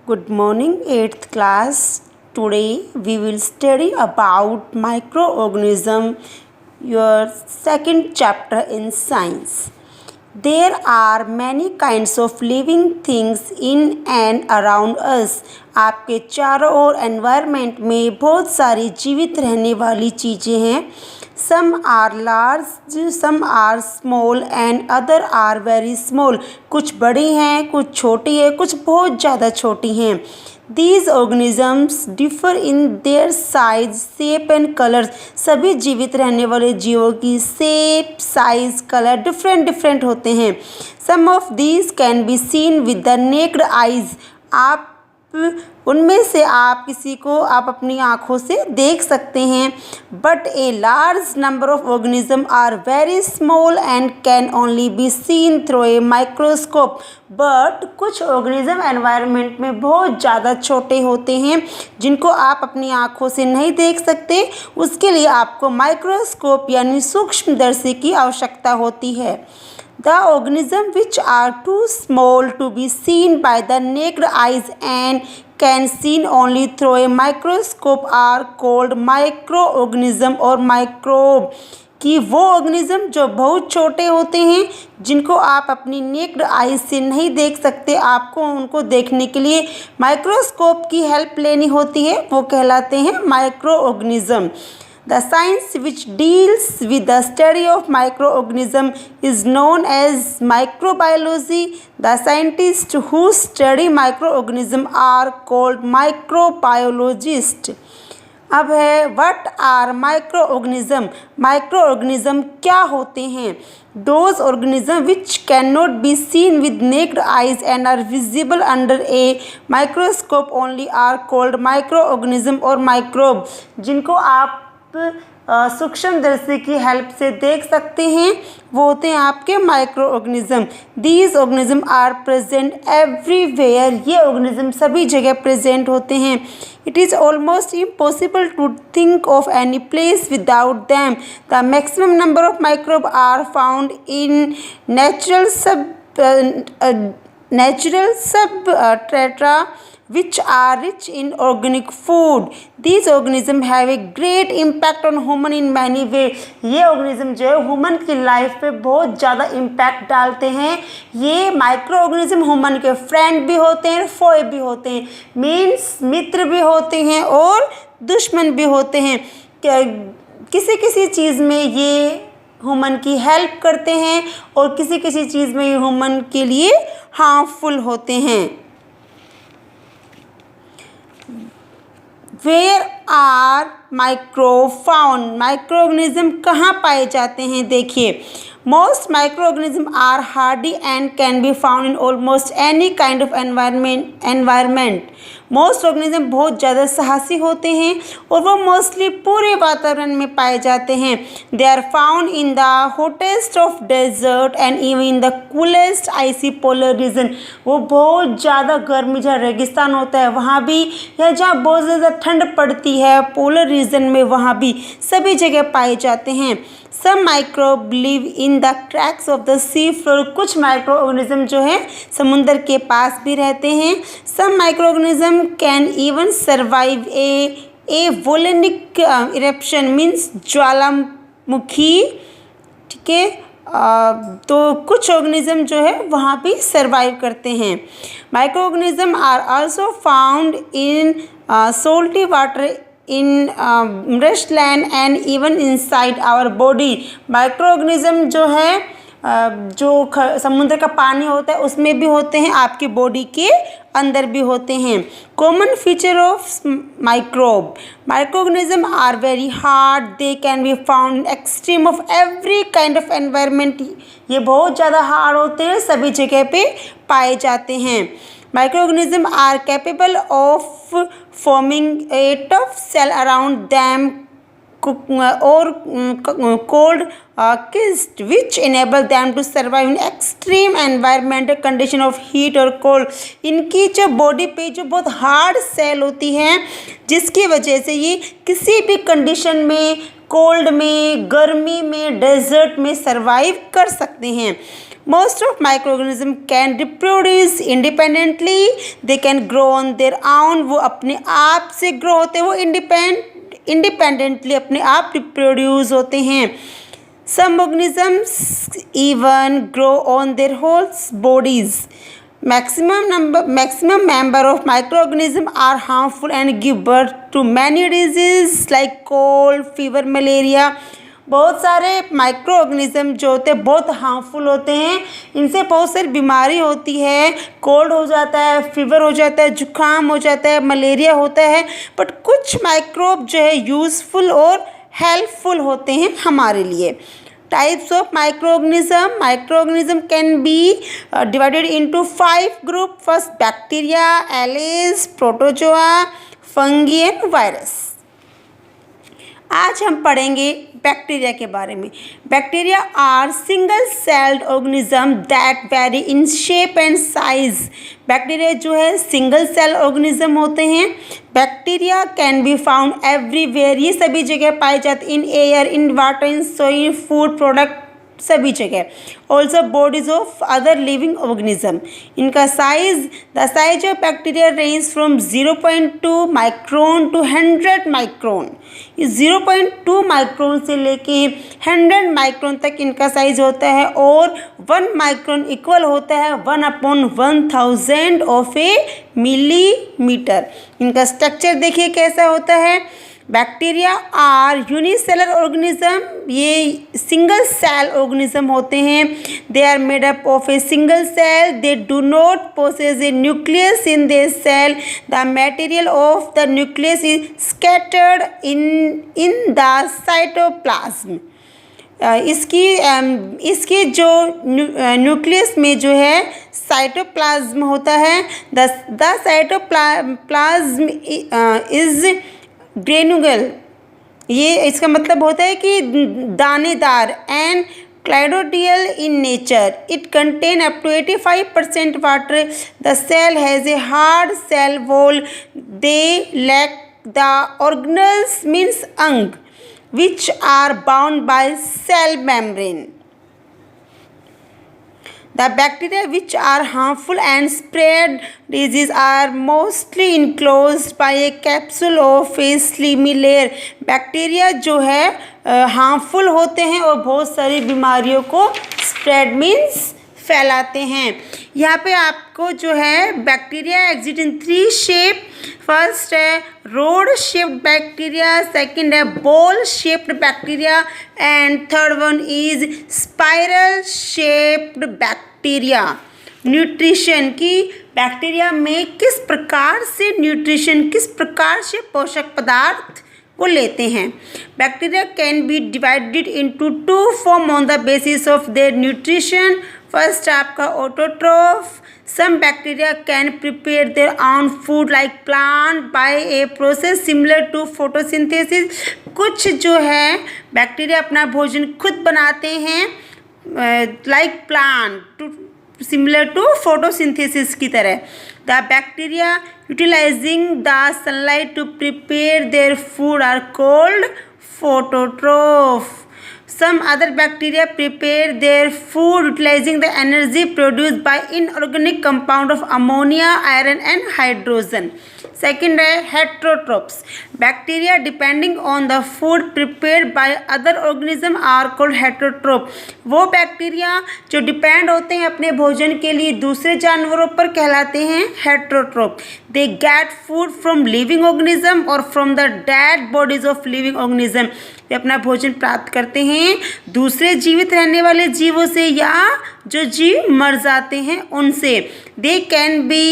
Good morning, 8th class. Today we will study about microorganism, your second chapter in science. There are many kinds of living things in and around us. आपके चारों ओर environment में बहुत सारी जीवित रहने वाली चीज़ें हैं. Some are large, some are small and other are very small. कुछ बड़ी हैं, कुछ छोटी है, कुछ बहुत ज़्यादा छोटी हैं. These organisms differ in their size, shape and colors. सभी जीवित रहने वाले जीवों की shape, size, color different होते हैं. Some of these can be seen with the naked eyes. आप उनमें से आप किसी को आप अपनी आँखों से देख सकते हैं. But a large number of organism are very small and can only be seen through a microscope. But कुछ ऑर्गेनिज्म एनवायरनमेंट में बहुत ज़्यादा छोटे होते हैं जिनको आप अपनी आँखों से नहीं देख सकते. उसके लिए आपको माइक्रोस्कोप यानी सूक्ष्मदर्शी की आवश्यकता होती है. The organisms which are too small to be seen by the naked eyes and can seen only through a microscope are called microorganism और microbe. कि वो ऑर्गेनिज्म जो बहुत छोटे होते हैं जिनको आप अपनी नेक्ड आइज से नहीं देख सकते, आपको उनको देखने के लिए माइक्रोस्कोप की हेल्प लेनी होती है, वो कहलाते हैं micro organism. The science which deals with the study of microorganisms is known as microbiology. The scientists who study microorganisms are called microbiologists. अब है व्हाट आर माइक्रोऑर्गेनिज्म. माइक्रोऑर्गेनिज्म क्या होते हैं? Those organisms which cannot be seen with naked eyes and are visible under a microscope only are called microorganism और microbe. जिनको आप सूक्ष्मदर्शी की हेल्प से देख सकते हैं वो होते हैं आपके microorganism. These organism are present everywhere. ये ऑर्गेनिज्म सभी जगह प्रेजेंट होते हैं. It is almost impossible to think of any place without them. The maximum number of microbe are found in natural substrata which are rich in organic food. These organisms have a great impact on human in many ways. ये organism जो है human की life पे बहुत ज़्यादा impact डालते हैं. ये माइक्रो ऑर्गेनिज्म ह्यूमन के फ्रेंड भी होते हैं, फोए भी होते हैं. मीन्स मित्र भी होते हैं और दुश्मन भी होते हैं. किसी किसी चीज़ में ये ह्यूमन की हेल्प करते हैं और किसी किसी चीज़ में ये ह्यूमन के लिए हार्मफुल होते हैं. Where are माइक्रोफाउंड. माइक्रोऑर्गेनिज्म कहाँ पाए जाते हैं? देखिए, most microorganism are hardy and can be found in almost any kind of environment. Most organism बहुत ज़्यादा साहसी होते हैं और वो मोस्टली पूरे वातावरण में पाए जाते हैं. They are found in the hottest of desert and even in the coolest icy polar region. वो बहुत ज़्यादा गर्मी जहाँ रेगिस्तान होता है वहाँ भी, या जहाँ बहुत ज़्यादा ठंड पड़ती है पोलर रीजन में, वहाँ भी सभी जगह पाए जाते हैं. सब microbe live in the cracks of the sea floor. कुछ माइक्रो ऑर्गेनिज्म जो है समुद्र के पास भी रहते हैं. सब microorganism can even survive a volcanic eruption means ज्वालामुखी. ठीक है, तो कुछ ऑर्गेनिज्म जो है वहाँ भी सर्वाइव करते हैं. Microorganism are also found in salty water in marshland and even inside our body. Microorganism जो है जो समुद्र का पानी होता है उसमें भी होते हैं, आपकी बॉडी के अंदर भी होते हैं. Common feature of microbe. Microorganism are very hard. They can be found extreme of every kind of environment. ये बहुत ज़्यादा हार्ड होते हैं, सभी जगह पे पाए जाते हैं. Microorganisms are capable of forming a tough cell around them or called cyst, which enable them to survive in extreme environmental condition of heat or cold. इनकी जो बॉडी पे जो बहुत हार्ड सेल होती है जिसकी वजह से ये किसी भी कंडीशन में, कोल्ड में, गर्मी में, डेजर्ट में सर्वाइव कर सकते हैं. Most of microorganism can reproduce independently. They can grow on their own. वो अपने आप से grow होते हैं, वो independently अपने आप reproduce होते हैं. Some organisms even grow on their whole bodies. Maximum member of microorganisms are harmful and give birth to many diseases like cold, fever, malaria. बहुत सारे माइक्रो ऑर्गेनिज्म जो होते हैं बहुत हार्मफुल होते हैं. इनसे बहुत सारी बीमारी होती है. कोल्ड हो जाता है, फीवर हो जाता है, जुकाम हो जाता है, मलेरिया होता है. बट कुछ माइक्रोब जो है यूज़फुल और हेल्पफुल होते हैं हमारे लिए. Types of microorganism can be divided into 5 groups. First, bacteria, algae, protozoa, fungi and virus. आज हम पढ़ेंगे बैक्टीरिया के बारे में. Bacteria are single celled organism that vary in shape and size. Bacteria जो है सिंगल सेल ऑर्गेनिज्म होते हैं. Bacteria can be found everywhere. ये सभी जगह पाए जाते हैं. In air, in water, in soil, food product, सभी जगह. Also bodies of other living organism. इनका size, the size of bacteria range from 0.2 micron to 100 micron. इस 0.2 माइक्रोन से लेके 100 माइक्रोन तक इनका साइज होता है. और 1 माइक्रोन इक्वल होता है 1/1000 ऑफ ए मिलीमीटर. इनका स्ट्रक्चर देखिए कैसा होता है. Bacteria are unicellular organism. ये सिंगल सेल ऑर्गेनिज्म होते हैं. They are made up of a single cell. They do not possess a nucleus in their cell. The material of the nucleus is scattered in the cytoplasm. इसकी जो nucleus में जो है cytoplasm होता है. The cytoplasm is granular. ये इसका मतलब होता है कि दानेदार and colloidal in nature. It contain up to 85% water. The cell has a hard cell wall. They lack the organelles means अंग which are bound by cell membrane. The bacteria which are harmful and spread disease are mostly enclosed by a capsule of a slimy layer. Bacteria जो है harmful होते हैं और बहुत सारी बीमारियों को स्प्रेड मीन्स फैलाते हैं. यहाँ पे आपको जो है bacteria exist in 3 shape. First है रोड शेप्ड बैक्टीरिया, सेकंड है ball shaped bacteria and third one is spiral shaped bacteria. Nutrition की बैक्टीरिया में किस प्रकार से न्यूट्रिशन, किस प्रकार से पोषक पदार्थ वो लेते हैं. Bacteria can be divided into 2 form on the basis of their nutrition. First आपका autotroph. Some bacteria can prepare their own food like plant by a process similar to photosynthesis. कुछ जो है बैक्टीरिया अपना भोजन खुद बनाते हैं like plant, similar to photosynthesis की तरह. The bacteria utilising the sunlight to prepare their food are called phototroph. Some other bacteria prepare their food utilizing the energy produced by inorganic compound of ammonia, iron and hydrogen. Second है heterotrophs. Bacteria depending on the food prepared by other organism are called heterotroph. वो bacteria जो depend होते हैं अपने भोजन के लिए दूसरे जानवरों पर कहलाते हैं heterotroph. They get food from living organism or from the dead bodies of living organism. वे अपना भोजन प्राप्त करते हैं दूसरे जीवित रहने वाले जीवों से या जो जीव मर जाते हैं उनसे. They can be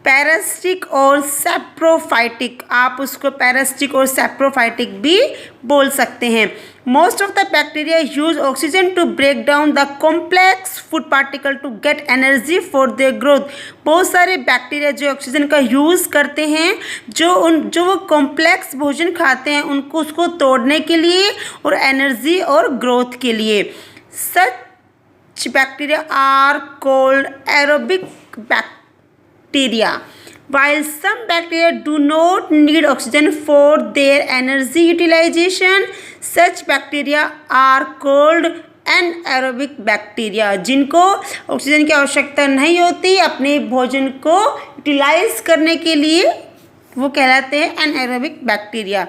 पैरासिटिक और सैप्रोफाइटिक. आप उसको पैरासिटिक और सैप्रोफाइटिक भी बोल सकते हैं. Most of the bacteria use oxygen to break down the complex food particle to get energy for their growth. बहुत सारे बैक्टीरिया जो ऑक्सीजन का यूज़ करते हैं, जो वो कॉम्प्लेक्स भोजन खाते हैं उनको उसको तोड़ने के लिए और एनर्जी और ग्रोथ के लिए. Such bacteria are called aerobic bacteria. While some bacteria do not need oxygen for their energy utilization, such bacteria are called anaerobic bacteria, जिनको ऑक्सीजन की आवश्यकता नहीं होती अपने भोजन को यूटिलाइज करने के लिए, वो कहलाते हैं anaerobic bacteria.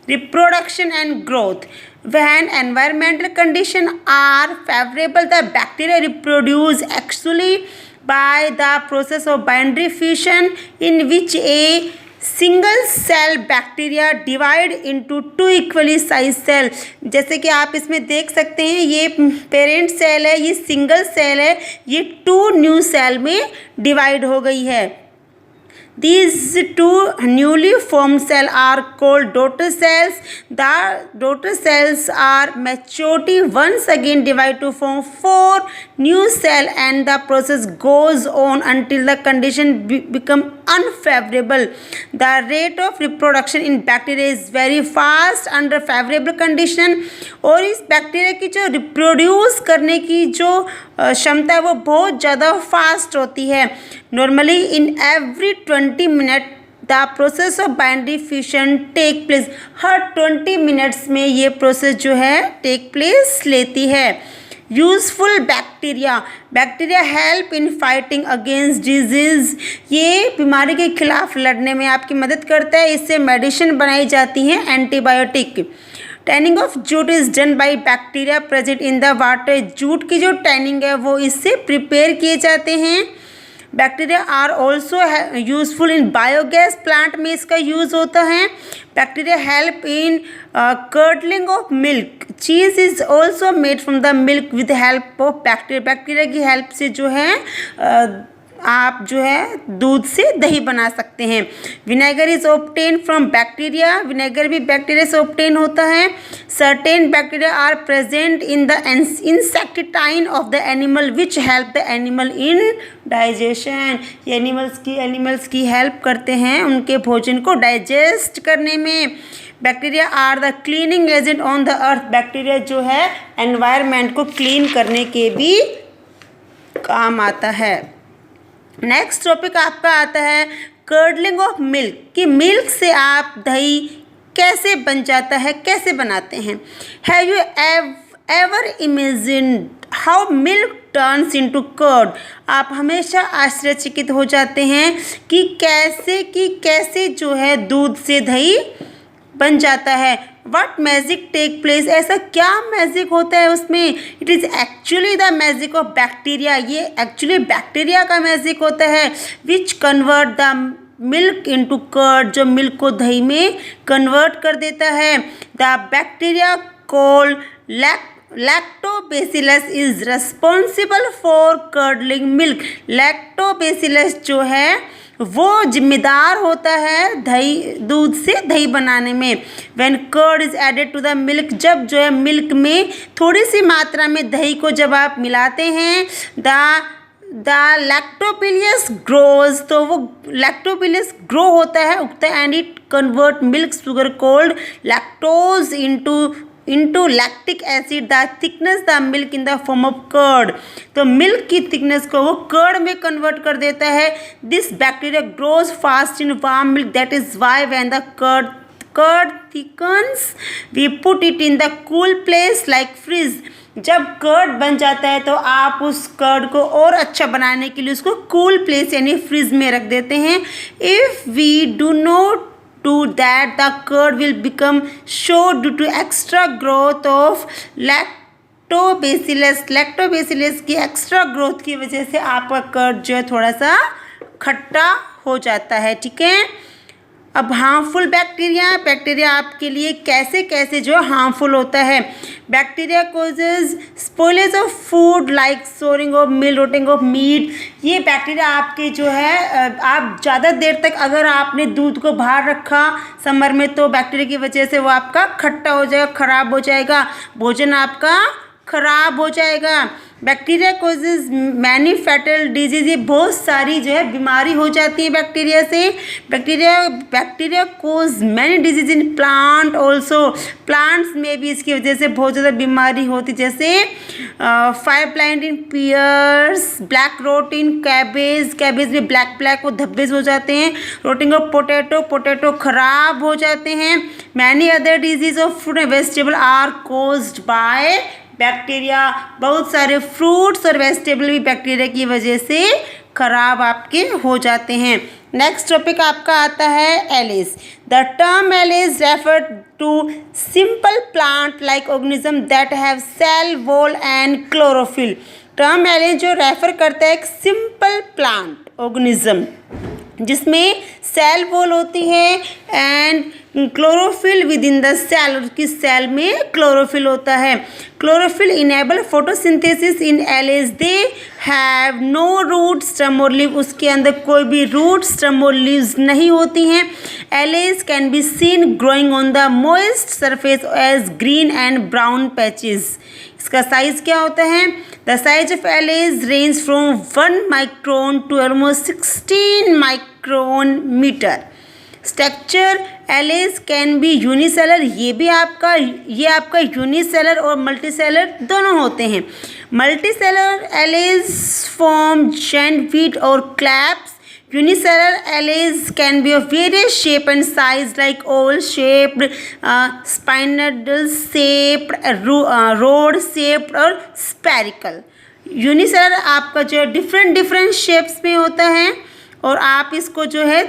Reproduction and growth, when environmental conditions are favorable, the bacteria reproduce actually by the process of binary fission, in which a single cell bacteria divide into two equally size cell. जैसे कि आप इसमें देख सकते हैं, ये parent cell है, ये सिंगल सेल है, ये टू न्यू सेल में डिवाइड हो गई है। These two newly formed cells are called daughter cells. The daughter cells are maturity once again divide to form four new cells, and the process goes on until the condition become unfavorable. The rate of reproduction in bacteria is very fast under favorable condition, और इस bacteria की जो reproduce करने की जो क्षमता है वो बहुत ज़्यादा फास्ट होती है। Normally in every 20 minute the process of binary fission take place, हर 20 मिनट्स में ये प्रोसेस जो है टेक प्लेस लेती है। Useful bacteria, bacteria help in fighting against disease, ये बीमारी के खिलाफ लड़ने में आपकी मदद करता है, इससे मेडिसिन बनाई जाती हैं antibiotic. Tanning of jute is done by bacteria present in the water, jute की जो टैनिंग है वो इससे प्रिपेयर किए जाते हैं। Bacteria are also useful in biogas plant में इसका यूज़ होता है। Bacteria help in curdling of milk, cheese is also made from the milk with help of bacteria, bacteria की हेल्प से जो है आप जो है दूध से दही बना सकते हैं। Vinegar is obtain from bacteria, vinegar भी बैक्टीरिया से ऑब्टेन होता है। Certain bacteria are present in the intestine of the animal which help the animal in digestion, ये एनिमल्स की हेल्प करते हैं उनके भोजन को डाइजेस्ट करने में। Bacteria are the cleaning agent on the earth, bacteria जो है एनवायरनमेंट को क्लीन करने के भी काम आता है। नेक्स्ट टॉपिक आपका आता है कर्डलिंग ऑफ मिल्क, कि मिल्क से आप दही कैसे बन जाता है, कैसे बनाते हैं। Have you ever imagined how milk turns into curd, आप हमेशा आश्चर्यचकित हो जाते हैं कि कैसे जो है दूध से दही बन जाता है। वट मैजिक टेक प्लेस, ऐसा क्या मैजिक होता है उसमें। It is actually the magic of bacteria, ये एक्चुअली बैक्टीरिया का मैजिक होता है। Which convert the milk into curd, जो मिल्क को दही में कन्वर्ट कर देता है। The bacteria called lactobacillus is responsible for curdling milk, lactobacillus जो है वो जिम्मेदार होता है दूध से दही बनाने में। When curd is added to the milk, जब जो है मिल्क में थोड़ी सी मात्रा में दही को जब आप मिलाते हैं, द लैक्टोबिलियस ग्रोज, तो वो लैक्टोबिलियस ग्रो होता है, उगता है, and it convert milk sugar cold lactose into lactic acid, the thickness the milk in the form of curd, तो मिल्क की थिकनेस को वो कर्ड में कन्वर्ट कर देता है। This bacteria grows fast in warm milk, that is why when the curd thickens we put it in the cool place like fridge, जब curd बन जाता है तो आप उस कर्ड को और अच्छा बनाने के लिए उसको कूल प्लेस यानी फ्रिज में रख देते हैं। If we do not do that, the curd will become sour due to extra growth of lactobacillus, lactobacillus की एक्स्ट्रा ग्रोथ की वजह से आपका कर्ड जो है थोड़ा सा खट्टा हो जाता है। ठीक है, अब हार्मफुल बैक्टीरिया आपके लिए कैसे जो हार्मफुल होता है। Bacteria causes spoilage of food like souring of milk, rotting of meat, ये बैक्टीरिया आपके जो है आप ज़्यादा देर तक अगर आपने दूध को बाहर रखा समर में तो बैक्टीरिया की वजह से वो आपका खट्टा हो जाएगा, ख़राब हो जाएगा, भोजन आपका ख़राब हो जाएगा। Bacteria causes many fatal disease, ये बहुत सारी जो है बीमारी हो जाती है बैक्टीरिया से। Bacteria cause many disease in plant also, plants में भी इसकी वजह से बहुत ज़्यादा बीमारी होती, जैसे fire blind in pears, black rot in cabbage में ब्लैक वो धब्बे हो जाते हैं। रोटिंग ऑफ पोटैटो ख़राब हो जाते हैं। Many other disease of fruit and vegetable are caused by bacteria, बहुत सारे फ्रूट्स और वेजिटेबल भी बैक्टीरिया की वजह से खराब आपके हो जाते हैं। नेक्स्ट टॉपिक आपका आता है algae. The term algae refer to simple plant like organism that have cell wall and chlorophyll. Term algae जो रेफर करता है एक सिंपल प्लांट ऑर्गेनिज्म जिसमें सेल वॉल होती है and chlorophyll within the cell, उसकी सेल में chlorophyll होता है। Chlorophyll enable photosynthesis in algae. They have no root stem और लीव, उसके अंदर कोई भी रूट स्टेम और लीव्स नहीं होती हैं। Algae can be seen growing on the moist surface as green and brown patches. इसका साइज क्या होता है? The size of algae range from 1 micron to almost 16 micron metre. Structure algae can be unicellular, ये आपका unicellular और multicellular दोनों होते हैं। मल्टीसेलर एलिस फॉर्म जेंट और kelps. Unicellular Ellis can be of various shape and size like oval shaped, spinodal shaped, rod shaped और spherical. Unicellular आपका जो डिफरेंट शेप्स में होता है और आप इसको जो है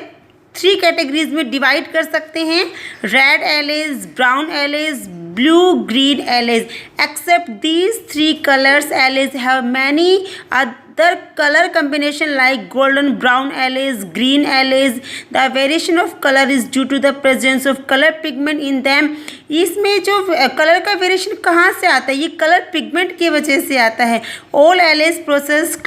3 कैटेगरीज में डिवाइड कर सकते हैं। Red algae, brown algae, blue green algae. Except these 3 colors, algae have many other color combination like golden brown algae, green algae. The variation of color is due to the presence of color pigment in them. इसमें जो colour का variation कहाँ से आता है? ये colour pigment की वजह से आता है। All algae process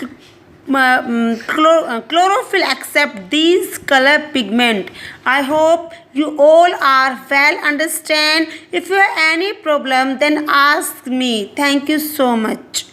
chlorophyll except these color pigment. I hope you all are well understand. If you have any problem then ask me. Thank you so much.